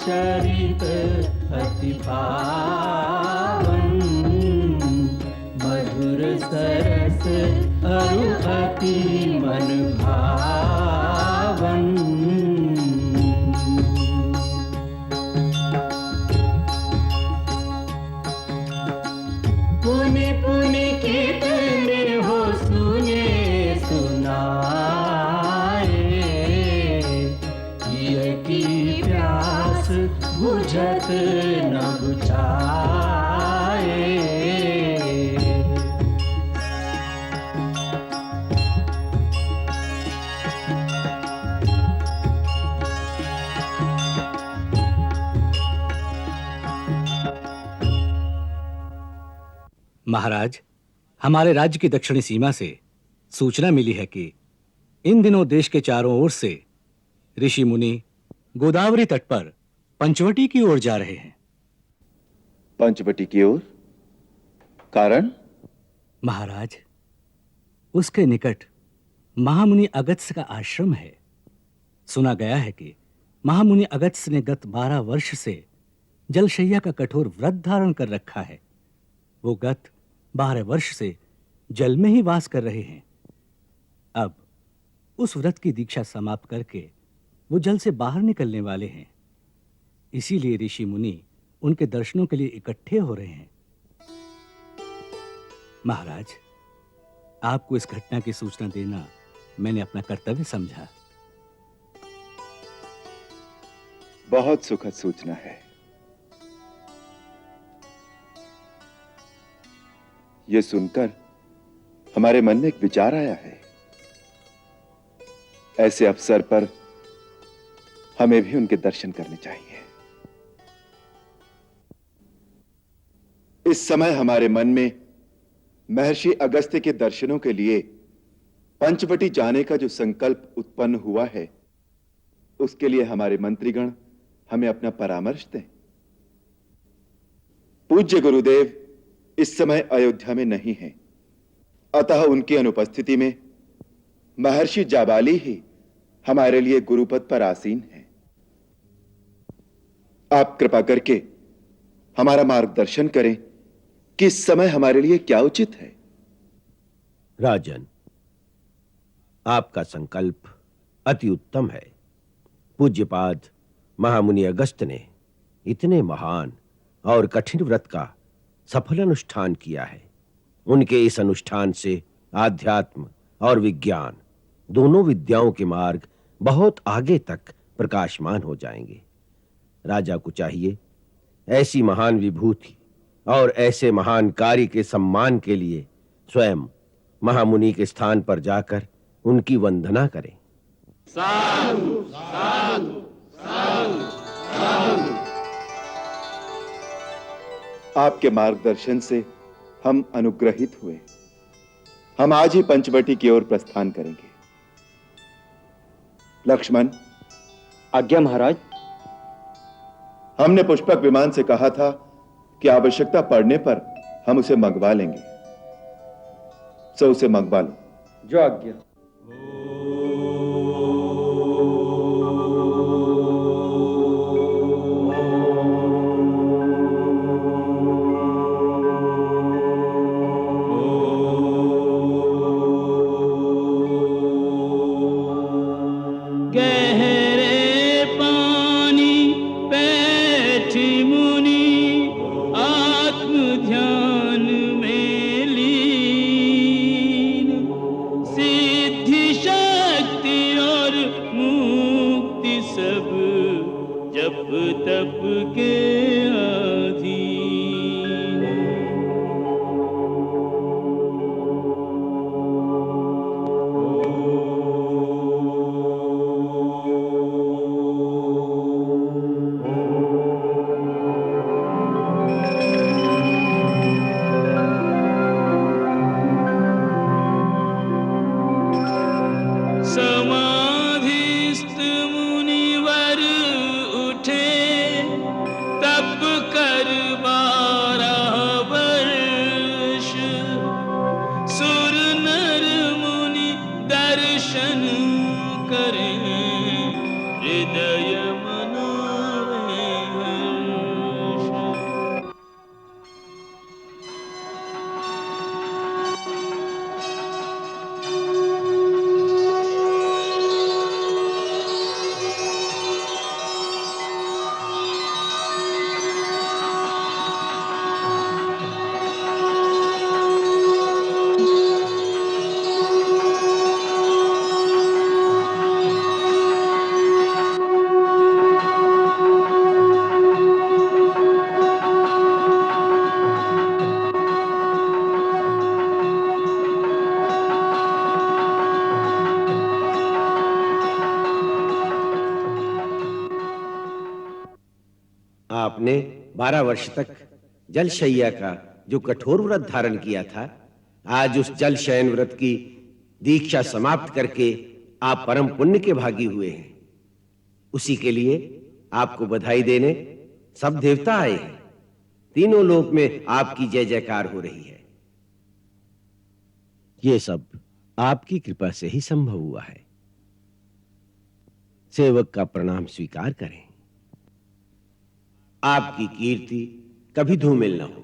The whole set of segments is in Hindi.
चरित अति पावन, मधुर सरस अरु अति मन भावन। पुनि पुनि कितने हो सुने सुनाए, ये की प्यास बुझत न बुझाए। महाराज, हमारे राज्य की दक्षिणी सीमा से सूचना मिली है कि इन दिनों देश के चारों ओर से ऋषि मुनि गोदावरी तट पर पंचवटी की ओर जा रहे हैं। पंचवटी की ओर? कारण? महाराज, उसके निकट महामुनि अगस्त्य का आश्रम है। सुना गया है कि महामुनि अगस्त्य ने गत 12 वर्ष से जलशैया का कठोर व्रत धारण कर रखा है। वो गत 12 वर्ष से जल में ही वास कर रहे हैं। अब उस व्रत की दीक्षा समाप्त करके वो जल से बाहर निकलने वाले हैं। इसीलिए ऋषि मुनि उनके दर्शनों के लिए इकट्ठे हो रहे हैं। महाराज, आपको इस घटना की सूचना देना मैंने अपना कर्तव्य समझा। बहुत सुखद सूचना है। यह सुनकर हमारे मन में एक विचार आया है। ऐसे अवसर पर हमें भी उनके दर्शन करने चाहिए। इस समय हमारे मन में महर्षि अगस्त्य के दर्शनों के लिए पंचवटी जाने का जो संकल्प उत्पन्न हुआ है, उसके लिए हमारे मंत्रीगण हमें अपना परामर्श दें। पूज्य गुरुदेव इस समय अयोध्या में नहीं हैं, अतः उनकी अनुपस्थिति में महर्षि जाबाली ही हमारे लिए गुरुपद पर आसीन हैं। आप कृपा करके हमारा मार्गदर्शन करें कि इस समय हमारे लिए क्या उचित है। राजन, आपका संकल्प अति उत्तम है। पूज्यपाद महामुनि अगस्त्य ने इतने महान और कठिन व्रत का सफल अनुष्ठान किया है। उनके इस अनुष्ठान से आध्यात्म और विज्ञान दोनों विद्याओं के मार्ग बहुत आगे तक प्रकाशमान हो जाएंगे। राजा को चाहिए ऐसी महान विभूति और ऐसे महान कार्य के सम्मान के लिए स्वयं महामुनि के स्थान पर जाकर उनकी वंदना करें। साधु साधु साधु साधु। आपके मार्गदर्शन से हम अनुग्रहित हुए। हम आज ही पंचवटी की ओर प्रस्थान करेंगे। लक्ष्मण। आज्ञा महाराज। हमने पुष्पक विमान से कहा था कि आवश्यकता पड़ने पर हम उसे मंगवा लेंगे, सो उसे मंगवा लो। जो आज्ञा। हृदय मनोवे आपने 12 वर्ष तक जलशय्या का जो कठोर व्रत धारण किया था, आज उस जल शयन व्रत की दीक्षा समाप्त करके आप परम पुण्य के भागी हुए हैं। उसी के लिए आपको बधाई देने सब देवता आए हैं। तीनों लोक में आपकी जय जयकार हो रही है। ये सब आपकी कृपा से ही संभव हुआ है। सेवक का प्रणाम स्वीकार करें। आपकी कीर्ति कभी धूमिल न हो।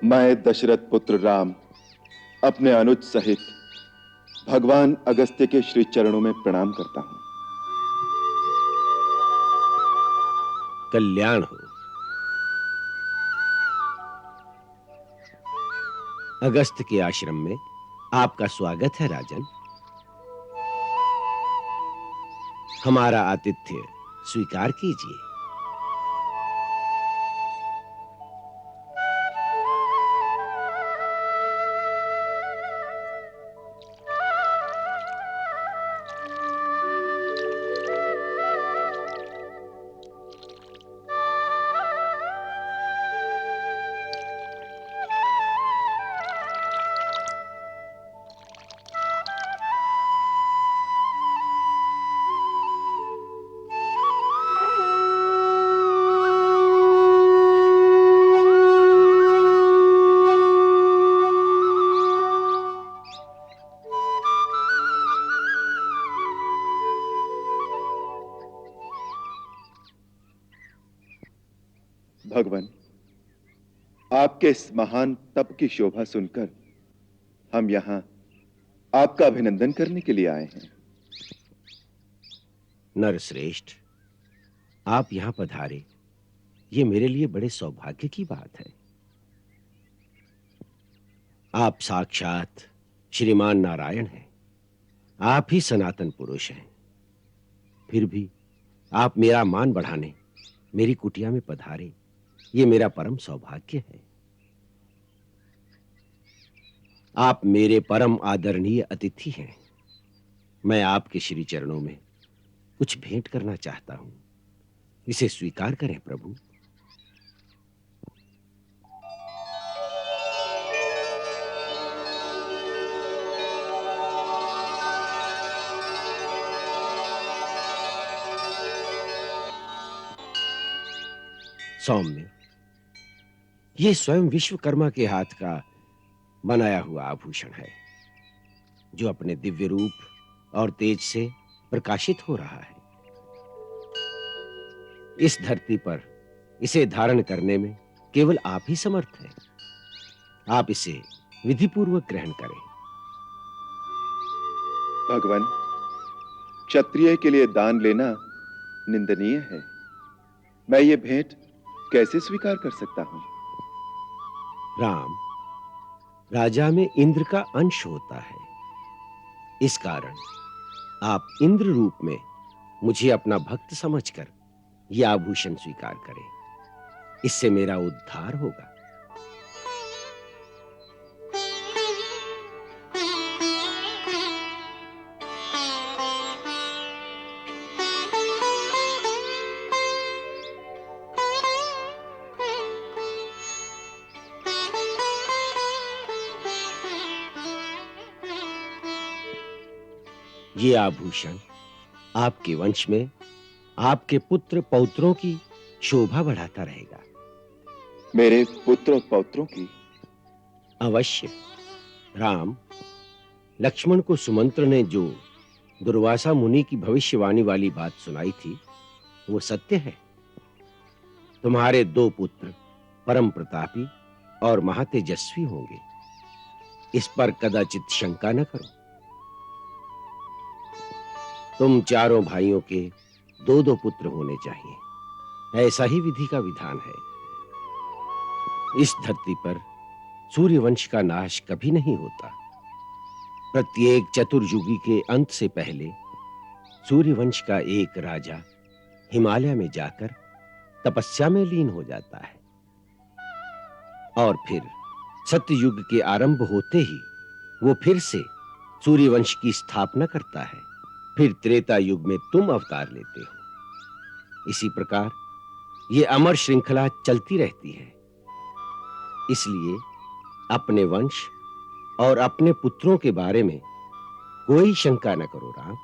मैं दशरथ पुत्र राम अपने अनुज सहित भगवान अगस्त्य के श्री चरणों में प्रणाम करता हूं। कल्याण हो। अगस्त्य के आश्रम में आपका स्वागत है राजन। हमारा आतिथ्य स्वीकार कीजिए। भगवान, आपके इस महान तप की शोभा सुनकर हम यहां आपका अभिनंदन करने के लिए आए हैं। नरश्रेष्ठ, आप यहां पधारे, ये मेरे लिए बड़े सौभाग्य की बात है। आप साक्षात श्रीमान नारायण हैं। आप ही सनातन पुरुष हैं। फिर भी आप मेरा मान बढ़ाने मेरी कुटिया में पधारे, ये मेरा परम सौभाग्य है। आप मेरे परम आदरणीय अतिथि हैं। मैं आपके श्री चरणों में कुछ भेंट करना चाहता हूं। इसे स्वीकार करें प्रभु। सौम्य, ये स्वयं विश्वकर्मा के हाथ का बनाया हुआ आभूषण है, जो अपने दिव्य रूप और तेज से प्रकाशित हो रहा है। इस धरती पर इसे धारण करने में केवल आप ही समर्थ हैं। आप इसे विधिपूर्वक ग्रहण करें। भगवान, क्षत्रिय के लिए दान लेना निंदनीय है। मैं ये भेंट कैसे स्वीकार कर सकता हूं? राम, राजा में इंद्र का अंश होता है। इस कारण आप इंद्र रूप में मुझे अपना भक्त समझकर यह आभूषण स्वीकार करें। इससे मेरा उद्धार होगा। ये आभूषण आपके वंश में आपके पुत्र पौत्रों की शोभा बढ़ाता रहेगा। मेरे पुत्र और पौत्रों की? अवश्य। राम, लक्ष्मण को सुमंत्र ने जो दुर्वासा मुनि की भविष्यवाणी वाली बात सुनाई थी, वो सत्य है। तुम्हारे 2 पुत्र परम प्रतापी और महातेजस्वी होंगे। इस पर कदाचित शंका न करो। तुम चारों भाइयों के 2-2 पुत्र होने चाहिए। ऐसा ही विधि का विधान है। इस धरती पर सूर्यवंश का नाश कभी नहीं होता। प्रत्येक चतुर्युगी के अंत से पहले सूर्यवंश का एक राजा हिमालय में जाकर तपस्या में लीन हो जाता है और फिर सत्ययुग के आरंभ होते ही वो फिर से सूर्यवंश की स्थापना करता है। फिर त्रेता युग में तुम अवतार लेते हो। इसी प्रकार ये अमर श्रृंखला चलती रहती है। इसलिए अपने वंश और अपने पुत्रों के बारे में कोई शंका न करो राम।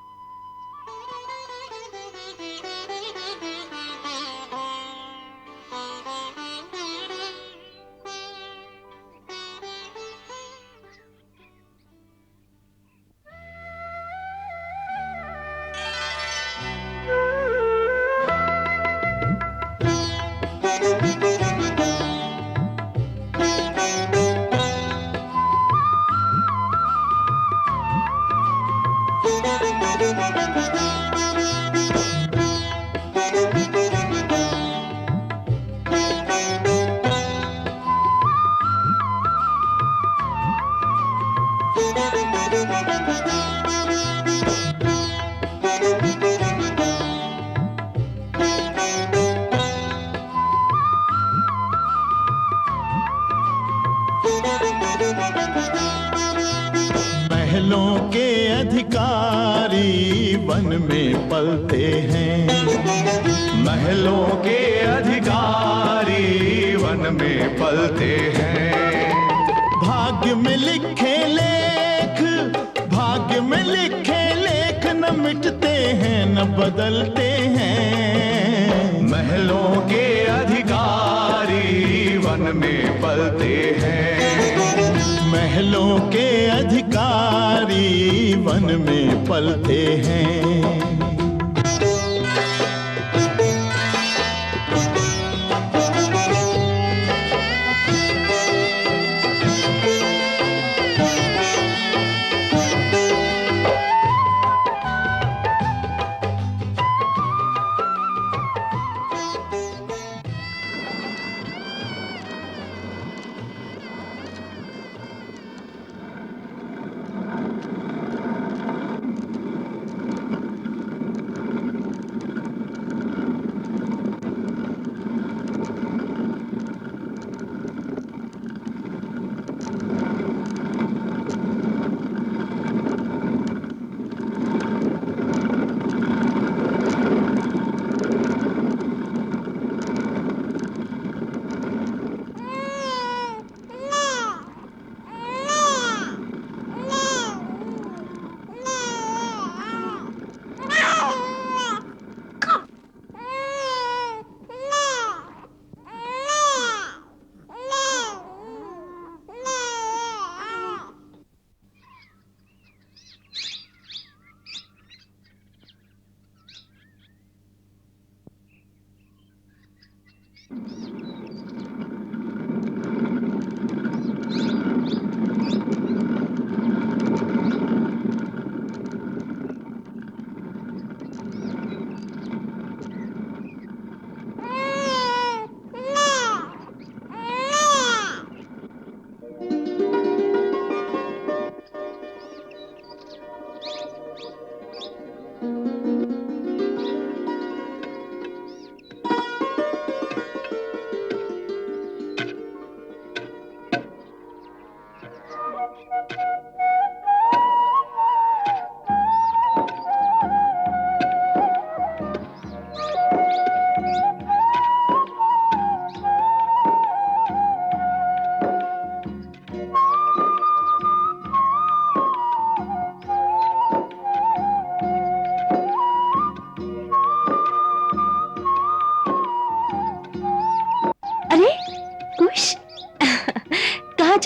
महलों के अधिकारी वन में पलते हैं। महलों के अधिकारी वन में पलते हैं। भाग्य में लिखे लेख, भाग्य में लिखे लेख न मिटते हैं न बदलते हैं। महलों के अधिकारी वन में पलते हैं। महलों के अधिकारी वन में पलते हैं।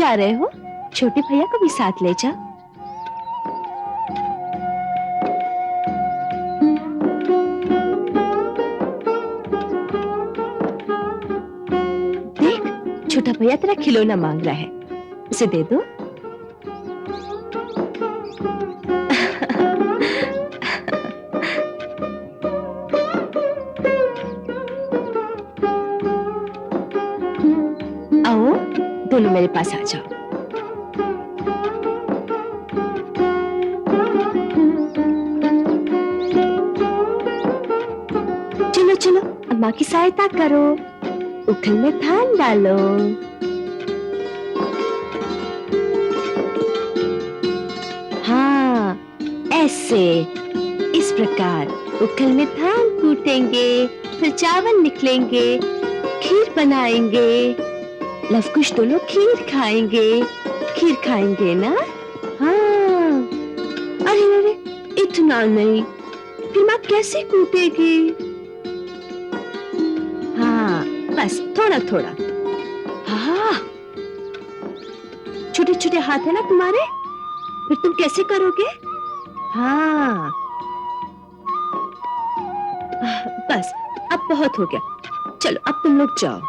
जा रहे हो? छोटे भैया को भी साथ ले जाओ। देख, छोटा भैया तेरा खिलौना मांग रहा है, उसे दे दो। आओ, दोनों मेरे पास आ जाओ। चलो चलो, अम्मा की सहायता करो, उखल में धान डालो। हाँ, ऐसे, इस प्रकार उखल में धान कूटेंगे, फिर चावल निकलेंगे, खीर बनाएंगे। लवकुश तो लोग खीर खाएंगे ना? हाँ। अरे अरे, इतना नहीं, फिर माँ कैसे कूटेगी? हाँ, बस थोड़ा थोड़ा। हाँ, छोटे छोटे हाथ है ना तुम्हारे, फिर तुम कैसे करोगे? हाँ, बस अब बहुत हो गया, चलो अब तुम लोग जाओ।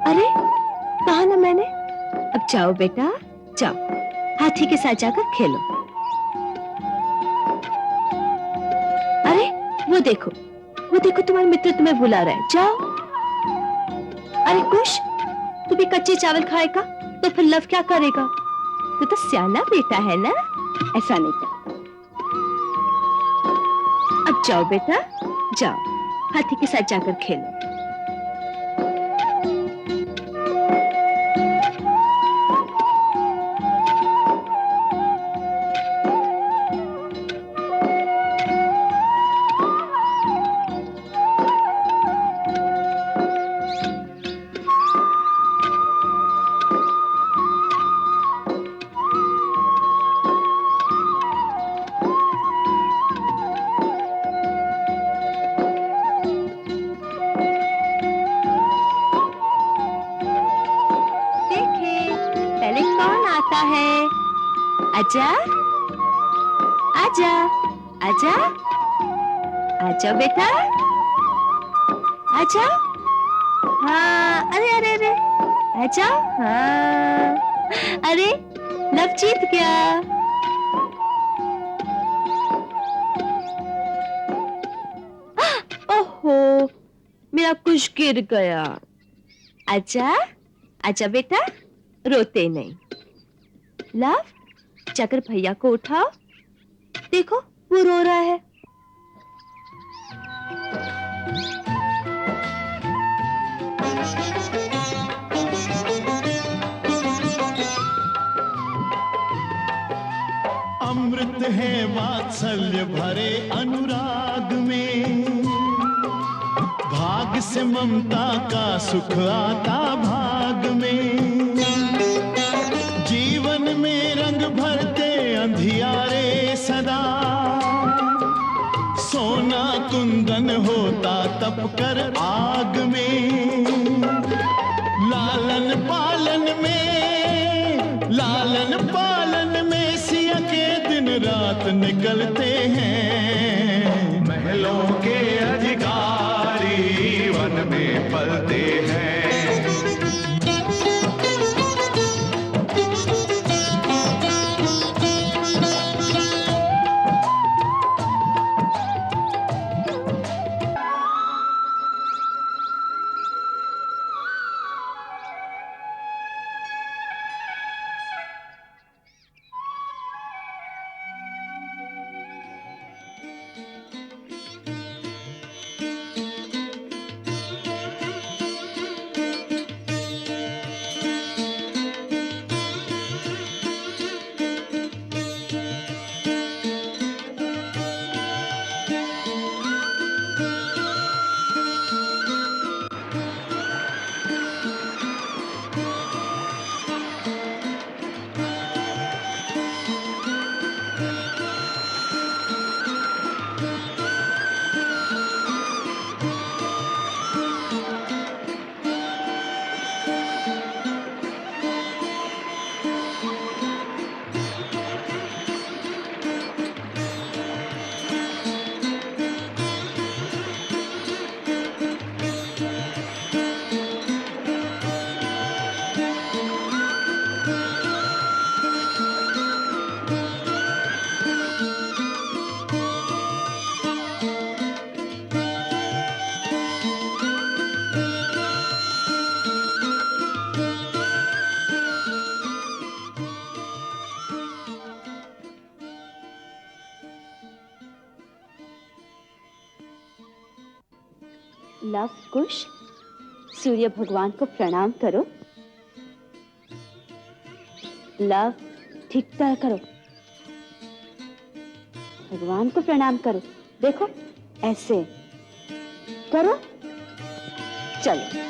अरे, कहा ना मैंने, अब जाओ बेटा, जाओ, हाथी के साथ जाकर खेलो। अरे, वो देखो तुम्हारे मित्र तुम्हें बुला रहा है, जाओ। अरे कुश, तू भी कच्चे चावल खाएगा तो फिर लव क्या करेगा? तू तो सियाना बेटा है ना, ऐसा नहीं कर। अब जाओ बेटा, जाओ, हाथी के साथ जाकर खेलो। पहले कौन आता है? आजा, आजा, आजा, आजा बेटा, आजा। हाँ, अरे अरे अरे, आजा। हाँ, अरे लव जीत गया। ओहो, मेरा कुछ गिर गया। आजा, आजा बेटा, रोते नहीं। लव, जाकर भैया को उठाओ, देखो वो रो रहा है। अमृत है वात्सल्य भरे अनुराग में, भाग से ममता का सुख आता भाग में। जीवन में रंग भरते अंधियारे सदा, सोना कुंदन होता तप कर आग में। लालन पालन में सिया के दिन रात निकलते हैं। महलों के अधिकारी वन में पलते हैं। लव कुश, सूर्य भगवान को प्रणाम करो। लव, ठीक तरह करो। भगवान को प्रणाम करो। देखो ऐसे करो। चलो।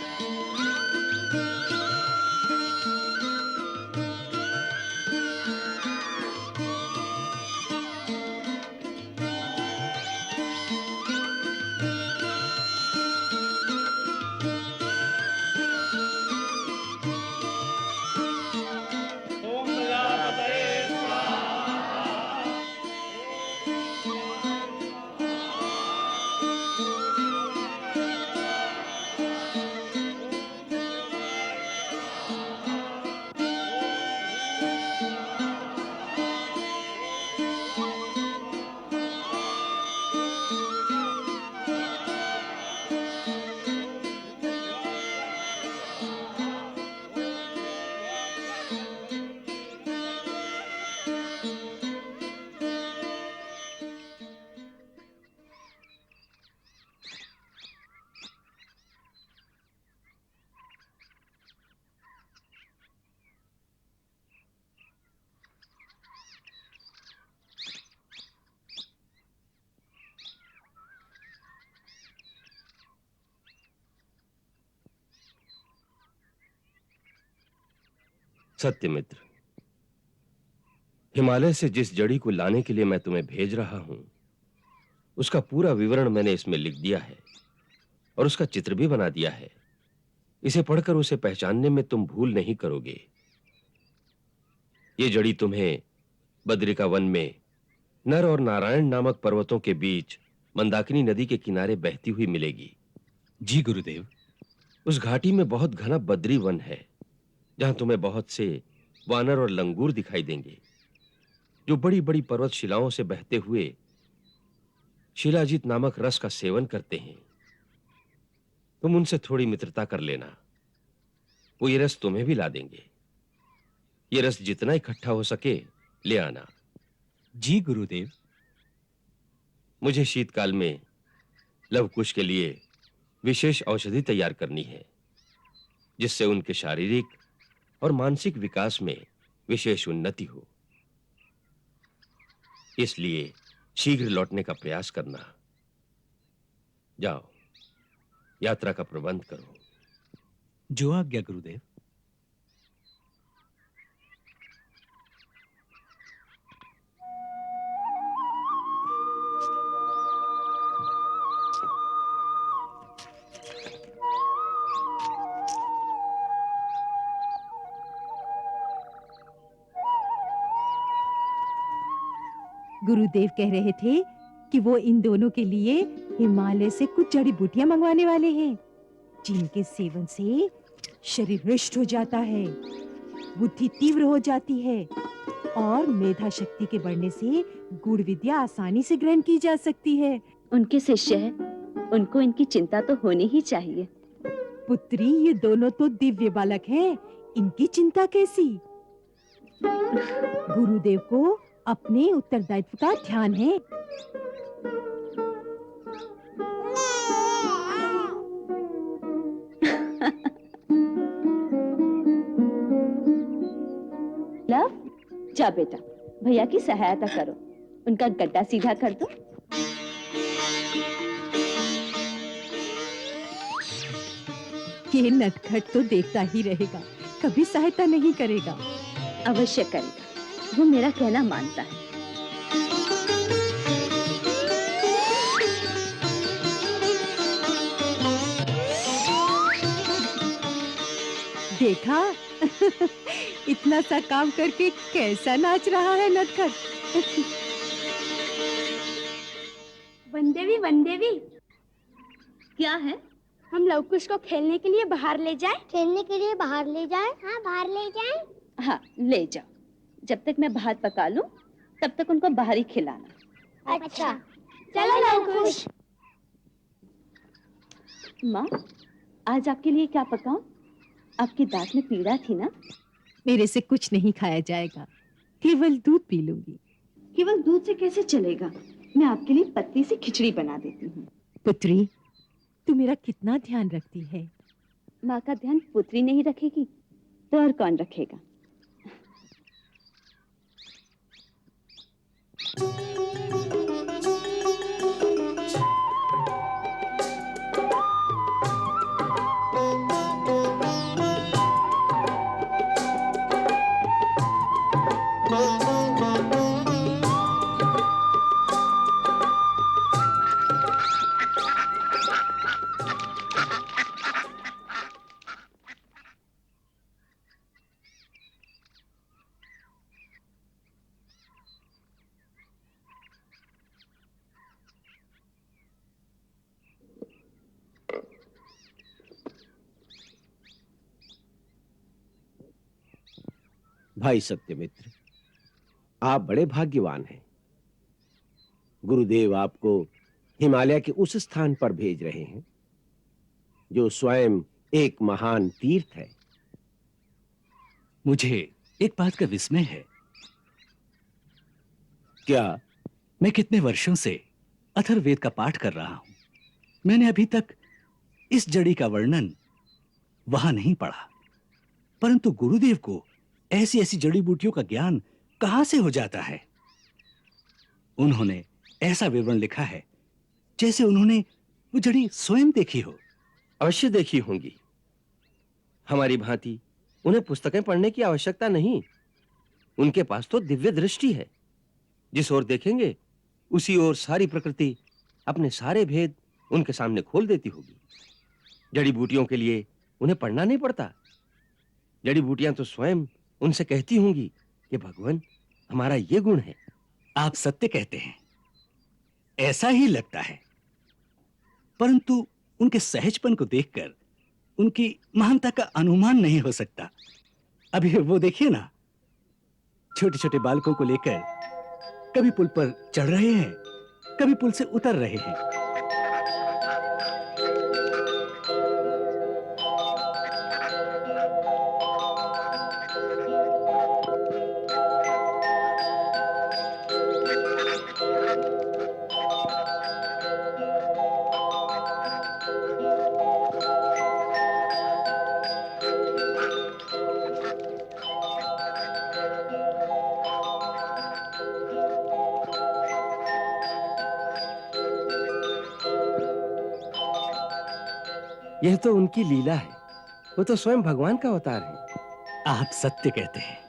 सत्यमित्र, हिमालय से जिस जड़ी को लाने के लिए मैं तुम्हें भेज रहा हूं, उसका पूरा विवरण मैंने इसमें लिख दिया है और उसका चित्र भी बना दिया है। इसे पढ़कर उसे पहचानने में तुम भूल नहीं करोगे। ये जड़ी तुम्हें बद्रिका वन में नर और नारायण नामक पर्वतों के बीच मंदाकिनी नदी के किनारे बहती हुई मिलेगी। जी गुरुदेव। उस घाटी में बहुत घना बद्री वन है, जहां तुम्हें बहुत से वानर और लंगूर दिखाई देंगे, जो बड़ी बड़ी पर्वत शिलाओं से बहते हुए शिलाजीत नामक रस का सेवन करते हैं। तुम उनसे थोड़ी मित्रता कर लेना, वो ये रस तुम्हें भी ला देंगे। ये रस जितना इकट्ठा हो सके ले आना। जी गुरुदेव। मुझे शीतकाल में लवकुश के लिए विशेष औषधि तैयार करनी है, जिससे उनके शारीरिक और मानसिक विकास में विशेष उन्नति हो। इसलिए शीघ्र लौटने का प्रयास करना। जाओ, यात्रा का प्रबंध करो। जो आज्ञा गुरुदेव। गुरुदेव कह रहे थे कि वो इन दोनों के लिए हिमालय से कुछ जड़ी बूटियां मंगवाने वाले हैं, जिनके सेवन से शरीर हृष्ट हो जाता है, बुद्धि तीव्र हो जाती है और मेधा शक्ति के बढ़ने से गुण विद्या आसानी से ग्रहण की जा सकती है। उनके शिष्य हैं, उनको इनकी चिंता तो होनी ही चाहिए। पुत्री, ये दोनों तो दिव्य बालक हैं, इनकी चिंता कैसी? गुरुदेव को अपने उत्तरदायित्व का ध्यान है। लव, जा बेटा, भैया की सहायता करो, उनका गड्ढा सीधा कर दो। ये नटखट तो देखता ही रहेगा, कभी सहायता नहीं करेगा। अवश्य करेगा, वो मेरा कहना मानता है। देखा इतना सा काम करके कैसा नाच रहा है नटखट। वनदेवी, वनदेवी, क्या है? हम लवकुश को खेलने के लिए बाहर ले जाएं? खेलने के लिए बाहर ले जाएं? हाँ, बाहर ले जाएं। हाँ, ले जाओ। जब तक मैं भात पका लूं, तब तक उनको बाहर ही खिलाना। अच्छा, चलो लवकुश। माँ, आज आपके लिए क्या पकाऊं? आपकी दांत में पीड़ा थी ना? मेरे से कुछ नहीं खाया जाएगा, केवल दूध पी लूंगी। केवल दूध से कैसे चलेगा? मैं आपके लिए पतली सी खिचड़ी बना देती हूँ। पुत्री, तू मेरा कितना ध्यान रखती है। माँ का ध्यान पुत्री नहीं रखेगी तो और कौन रखेगा? भाई सत्यमित्र, आप बड़े भाग्यवान हैं। गुरुदेव आपको हिमालय के उस स्थान पर भेज रहे हैं जो स्वयं एक महान तीर्थ है। मुझे एक बात का विस्मय है। क्या? मैं कितने वर्षों से अथर्ववेद का पाठ कर रहा हूं, मैंने अभी तक इस जड़ी का वर्णन वहां नहीं पढ़ा, परंतु गुरुदेव को ऐसी ऐसी जड़ी बूटियों का ज्ञान कहां से हो जाता है? उन्होंने ऐसा विवरण लिखा है जैसे उन्होंने वो जड़ी स्वयं देखी हो। अवश्य देखी होंगी। हमारी भांति उन्हें पुस्तकें पढ़ने की आवश्यकता नहीं। उनके पास तो दिव्य दृष्टि है। जिस ओर देखेंगे उसी ओर सारी प्रकृति अपने सारे भेद उनके सामने खोल देती होगी। जड़ी बूटियों के लिए उन्हें पढ़ना नहीं पड़ता। जड़ी बूटियां तो स्वयं उनसे कहती होंगी कि भगवान, हमारा ये गुण है। आप सत्य कहते हैं, ऐसा ही लगता है, परंतु उनके सहजपन को देखकर उनकी महानता का अनुमान नहीं हो सकता। अभी वो देखिए ना, छोटे छोटे बालकों को लेकर कभी पुल पर चढ़ रहे हैं, कभी पुल से उतर रहे हैं। यह तो उनकी लीला है। वो तो स्वयं भगवान का अवतार है। आप सत्य कहते हैं।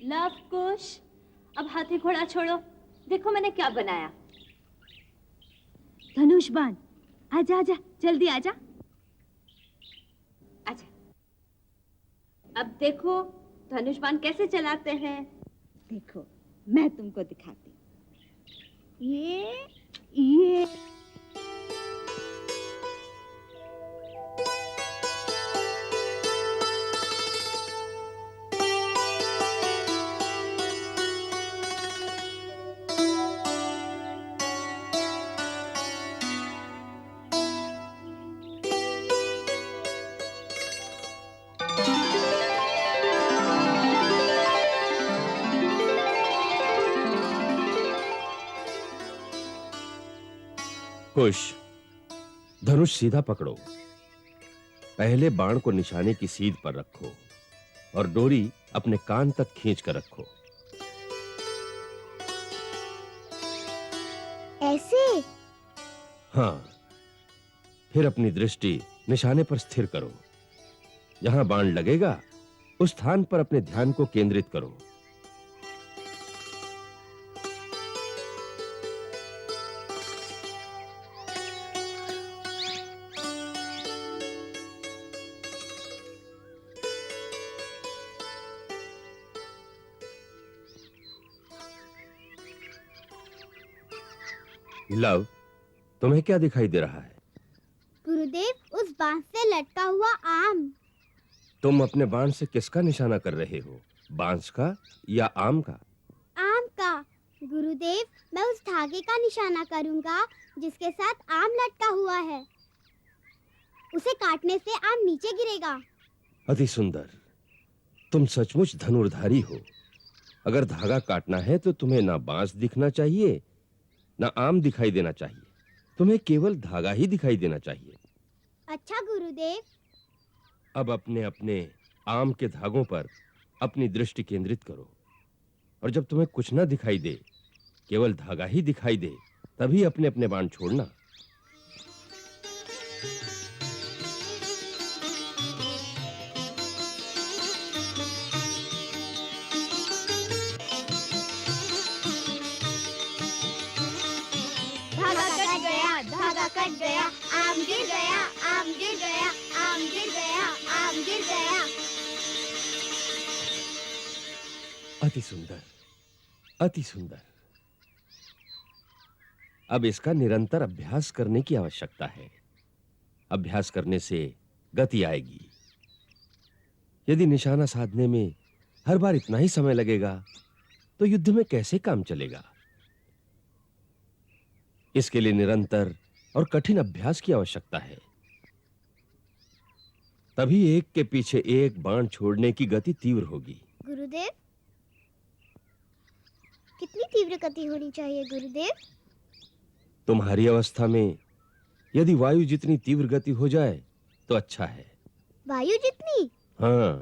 लव कुश, अब हाथी घोड़ा छोड़ो। देखो मैंने क्या बनाया। धनुष बाण। आजा आजा, जल्दी आजा। आजा। अब देखो धनुष बाण कैसे चलाते हैं। देखो मैं तुमको दिखाती हूँ। ये कुश, धनुष सीधा पकड़ो। पहले बाण को निशाने की सीध पर रखो और डोरी अपने कान तक खींच कर रखो। ऐसे? हाँ, फिर अपनी दृष्टि निशाने पर स्थिर करो। जहां बाण लगेगा उस स्थान पर अपने ध्यान को केंद्रित करो। लव, तुम्हें क्या दिखाई दे रहा है? गुरुदेव, उस बांस से लटका हुआ आम। तुम अपने बाण से किसका निशाना कर रहे हो, बांस का या आम का? आम का। गुरुदेव, मैं उस धागे का निशाना करूंगा जिसके साथ आम लटका हुआ है। उसे काटने से आम नीचे गिरेगा। अति सुंदर। तुम सचमुच धनुर्धारी हो। अगर धागा काटना है तो तुम्हें ना बांस दिखना चाहिए, ना आम दिखाई देना चाहिए। तुम्हें केवल धागा ही दिखाई देना चाहिए। अच्छा गुरुदेव। अब अपने अपने आम के धागों पर अपनी दृष्टि केंद्रित करो, और जब तुम्हें कुछ ना दिखाई दे, केवल धागा ही दिखाई दे, तभी अपने अपने बाण छोड़ना। धागा कट गया, आम गिर गया, आम गिर गया, आम गिर गया, आम गिर गया। अति सुंदर, अति सुंदर। अब इसका निरंतर अभ्यास करने की आवश्यकता है। अभ्यास करने से गति आएगी। यदि निशाना साधने में हर बार इतना ही समय लगेगा तो युद्ध में कैसे काम चलेगा? इसके लिए निरंतर और कठिन अभ्यास की आवश्यकता है। तभी एक के पीछे एक बाण छोड़ने की गति तीव्र होगी। गुरुदेव, कितनी तीव्र गति होनी चाहिए गुरुदेव? तुम्हारी अवस्था में यदि वायु जितनी तीव्र गति हो जाए तो अच्छा है। वायु जितनी? हाँ।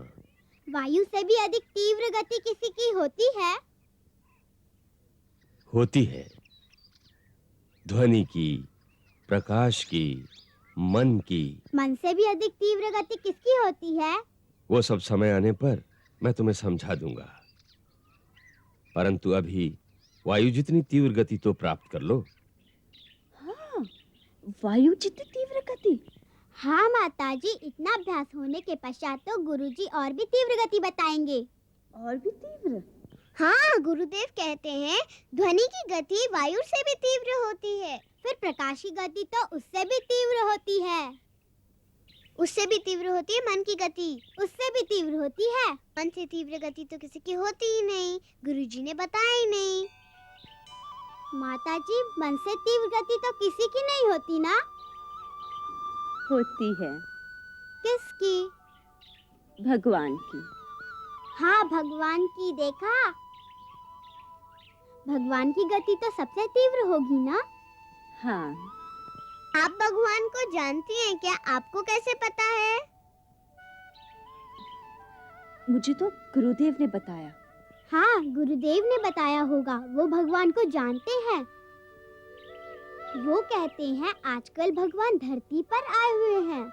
वायु से भी अधिक तीव्र गति किसी की होती है? होती है। ध्वनि की, प्रकाश की, मन की। मन से भी अधिक तीव्र गति किसकी होती है? वो सब समय आने पर मैं तुम्हें समझा दूंगा। परंतु अभी वायु जितनी तीव्र गति तो प्राप्त कर लो। हाँ, वायु जितनी तीव्र गति। हाँ माताजी, इतना अभ्यास होने के पश्चात तो गुरुजी और भी तीव्र गति बताएंगे। और भी तीव्र? हाँ, गुरुदेव कहते हैं ध्वनि की गति वायु से भी तीव्र होती है, फिर प्रकाश की गति तो उससे भी तीव्र होती है। उससे भी तीव्र होती है मन की गति, उससे भी तीव्र होती है। मन से तीव्र गति तो किसी की होती ही नहीं, गुरुजी ने बताया ही नहीं। माताजी, मन से तीव्र गति तो किसी की नहीं होती ना? होती है। किसकी? भगवान की। हाँ, भगवान की। देखा, भगवान की गति तो सबसे तीव्र होगी ना? हाँ। आप भगवान को जानती हैं क्या? आपको कैसे पता है? मुझे तो गुरुदेव ने बताया। हाँ, गुरुदेव ने बताया होगा। वो भगवान को जानते हैं। वो कहते हैं आजकल भगवान धरती पर आए हुए हैं।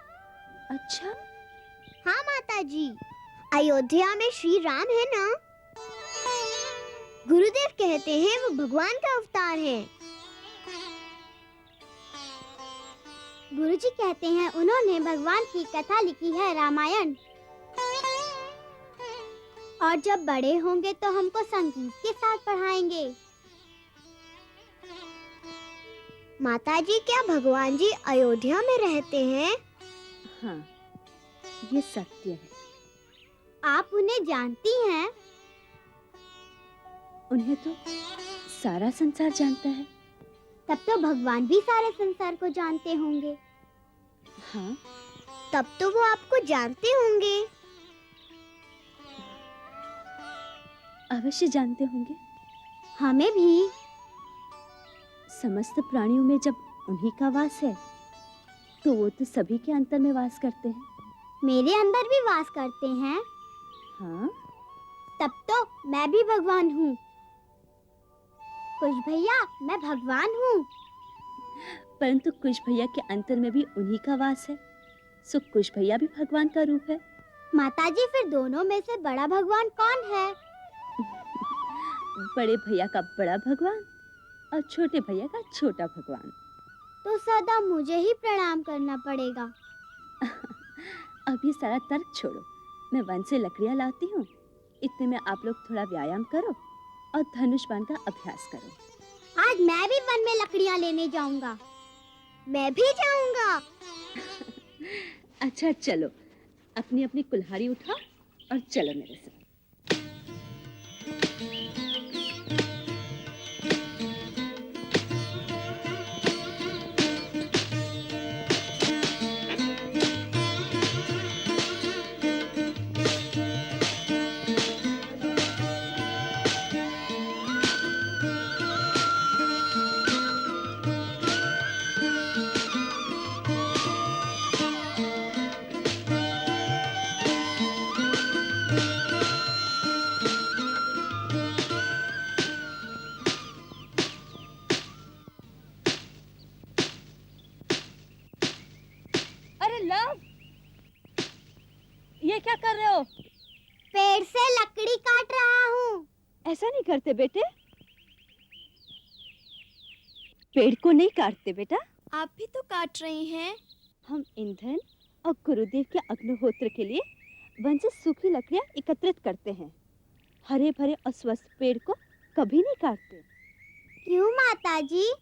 अच्छा? हाँ माताजी, अयोध्या में श्री राम है ना? गुरुदेव कहते हैं वो भगवान का अवतार है। गुरुजी कहते हैं उन्होंने भगवान की कथा लिखी है, रामायण। और जब बड़े होंगे तो हमको संगीत के साथ पढ़ाएंगे। माताजी, क्या भगवान जी अयोध्या में रहते हैं? हाँ, ये सत्य है। आप उन्हें जानती हैं? उन्हें तो सारा संसार जानता है। तब तो भगवान भी सारे संसार को जानते होंगे। हाँ। तब तो वो आपको जानते होंगे। अवश्य जानते होंगे। हमें भी। समस्त प्राणियों में जब उन्हीं का वास है तो वो तो सभी के अंतर में वास करते हैं। मेरे अंदर भी वास करते हैं। हाँ? तब तो मैं भी भगवान हूँ। कुश भैया, मैं भगवान हूँ। परंतु कुश भैया के अंतर में भी उन्हीं का वास है, सो कुश भैया भी भगवान का रूप है। माताजी, फिर दोनों में से बड़ा भगवान कौन है? बड़े भैया का बड़ा भगवान और छोटे भैया का छोटा भगवान। तो सदा मुझे ही प्रणाम करना पड़ेगा। अभी सारा तर्क छोड़ो, मैं वन से लकड़ियाँ लाती हूँ। इतने में आप लोग थोड़ा व्यायाम करो और धनुष बाण का अभ्यास करो। आज मैं भी वन में लकड़ियाँ लेने जाऊंगा। मैं भी जाऊंगा। अच्छा चलो, अपनी अपनी कुल्हाड़ी उठा और चलो मेरे साथ। ये क्या कर रहे हो? पेड़ से लकड़ी काट रहा हूँ। ऐसा नहीं करते बेटे, पेड़ को नहीं काटते बेटा। आप भी तो काट रही हैं। हम ईंधन और गुरुदेव के अग्निहोत्र के लिए वन से सूखी लकड़ियाँ एकत्रित करते हैं। हरे भरे और स्वस्थ पेड़ को कभी नहीं काटते। क्यों माताजी?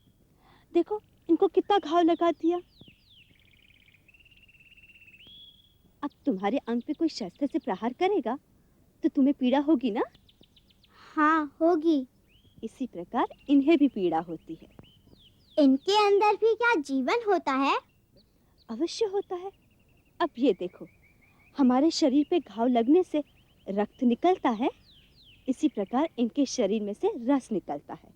देखो इनको कितना घाव लगा दिया। अब तुम्हारे अंग पे कोई शस्त्र से प्रहार करेगा तो तुम्हें पीड़ा होगी ना? हाँ होगी। इसी प्रकार इन्हें भी पीड़ा होती है। इनके अंदर भी क्या जीवन होता है? अवश्य होता है। अब ये देखो, हमारे शरीर पे घाव लगने से रक्त निकलता है, इसी प्रकार इनके शरीर में से रस निकलता है।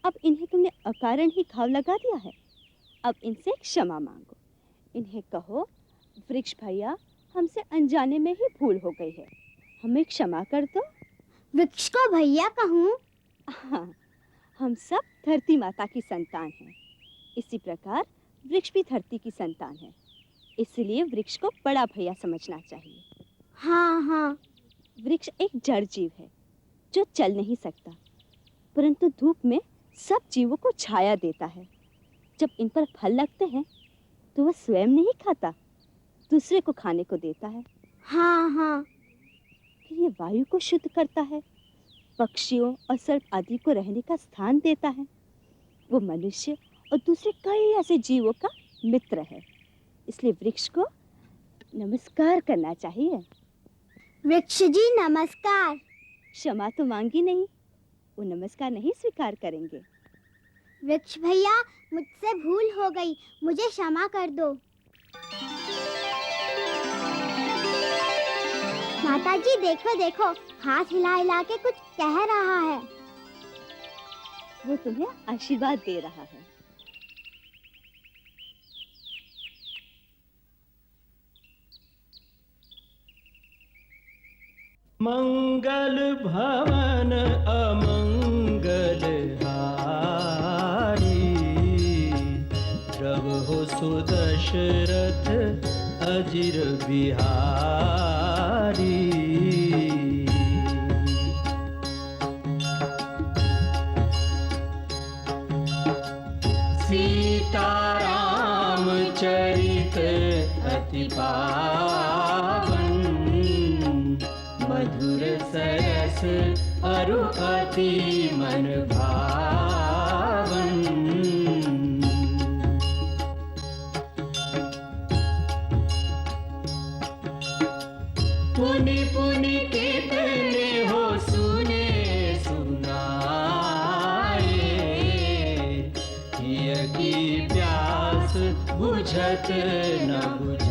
अब इन्हें तुमने अकारण ही घाव लगा दिया है। अब इनसे क्षमा मांगो। इन्हें कहो, वृक्ष भैया हमसे अनजाने में ही भूल हो गई है, हमें क्षमा कर दो। वृक्ष को भैया कहूँ? हाँ, हम सब धरती माता की संतान हैं। इसी प्रकार वृक्ष भी धरती की संतान है, इसलिए वृक्ष को बड़ा भैया समझना चाहिए। हाँ हाँ। वृक्ष एक जड़ जीव है जो चल नहीं सकता, परंतु धूप में सब जीवों को छाया देता है। जब इन पर फल लगते हैं तो वह स्वयं नहीं खाता, दूसरे को खाने को देता है। हाँ हाँ। फिर ये वायु को शुद्ध करता है, पक्षियों और सर्प आदि को रहने का स्थान देता है। वो मनुष्य और दूसरे कई ऐसे जीवों का मित्र है, इसलिए वृक्ष को नमस्कार करना चाहिए। वृक्ष जी नमस्कार। क्षमा तो मांगी नहीं, वो नमस्कार नहीं स्वीकार करेंगे। वृक्ष भैया मुझसे भूल हो गई, मुझे क्षमा कर दो। माताजी देखो देखो, हाथ हिला हिला के कुछ कह रहा है। वो तुम्हें आशीर्वाद दे रहा है। मंगल भवन अमंगल हारी, प्रभु सुदशरथ अजिर बिहारी। सीताराम चरित अति पावन, मधुर सरस अरु अति मन भावन। पुनि पुनि कितने हो सुने सुनाए, हिय की प्यास बुझत न बुझाए।